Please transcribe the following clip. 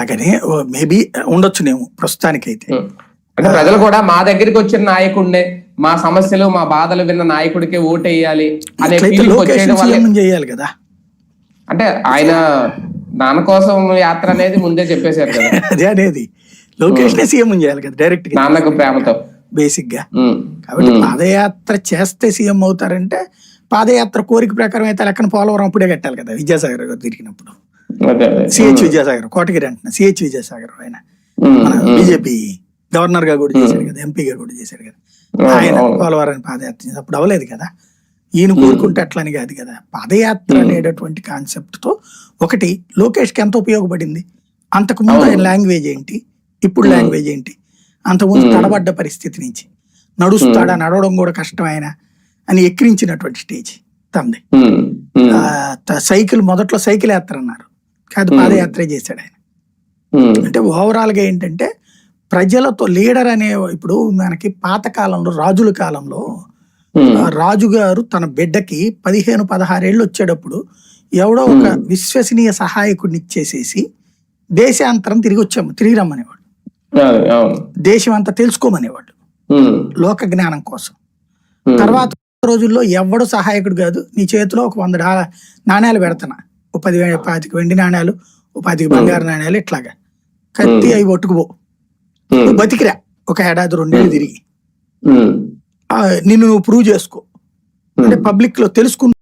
అట్లాగనే మేబీ ఉండొచ్చునేమో ప్రస్తుతానికైతే. అంటే ప్రజలు కూడా మా దగ్గరికి వచ్చిన నాయకుడినే, మా సమస్యలు మా బాధలు విన్న నాయకుడికే ఓటేయాలి అనే చేయాలి కదా. అంటే ఆయన దాని కోసం యాత్ర అనేది ముందే చెప్పేశారు కదా. అదే అనేది లోకేష్ నే సీఎం చేయాలి కదా డైరెక్ట్ గా, నాన్నకు ప్రేమతో బేసిక్ గా. కాబట్టి పాదయాత్ర చేస్తే సీఎం అవుతారంటే పాదయాత్ర కోరిక ప్రకారం అయితే లెక్కన పోలవరం అప్పుడే కట్టాలి కదా, విద్యాసాగర్ గారు తిరిగినప్పుడు. సిహెచ్ విద్యాసాగర్, కోటగిరి అంటున్నా, సిహెచ్ విద్యాసాగర్ ఆయన మన బీజేపీ గవర్నర్ గా కూడా చేశాడు కదా, ఎంపీగా కూడా చేశాడు కదా. ఆయన పోలవరాన్ని పాదయాత్ర అప్పుడు అవ్వలేదు కదా. ఈయన కోరుకుంటే అట్లని కాదు కదా. పాదయాత్ర అనేటటువంటి కాన్సెప్ట్ తో ఒకటి లోకేష్ కి ఎంత ఉపయోగపడింది, అంతకు ముందు ఆయన లాంగ్వేజ్ ఏంటి, ఇప్పుడు లాంగ్వేజ్ ఏంటి, అంతకుముందు తడబడ్డ పరిస్థితి నుంచి నడుస్తాడా, నడవడం కూడా కష్టం ఆయన అని ఎక్కిరించినటువంటి స్టేజ్ తంది. సైకిల్ మొదట్లో సైకిల్ యాత్ర అన్నారు, కాదు పాదయాత్ర చేశాడు ఆయన. అంటే ఓవరాల్ గా ఏంటంటే ప్రజలతో లీడర్ అనే, ఇప్పుడు మనకి పాత కాలంలో రాజుల కాలంలో రాజుగారు తన బిడ్డకి 15-16 ఏళ్ళు వచ్చేటప్పుడు ఎవడో ఒక విశ్వసనీయ సహాయకుడిని ఇచ్చేసేసి దేశాంతరం తిరిగి రమ్మనేవాడు, దేశం అంతా తెలుసుకోమనేవాడు లోక జ్ఞానం కోసం. తర్వాత రోజుల్లో ఎవడు సహాయకుడు కాదు, నీ చేతిలో ఒక 100 నాణ్యాలు పెడతానా, ఒక 10-25 వెండి నాణ్యాలు, ఒక 10 బంగారు నాణ్యాలు, ఇట్లాగా కత్తి అవి పట్టుకుపో, బతికిరా ఒక 1-2 ఏళ్ళు తిరిగి, నిన్ను నువ్వు ప్రూవ్ చేసుకో అంటే పబ్లిక్ లో తెలుసుకున్న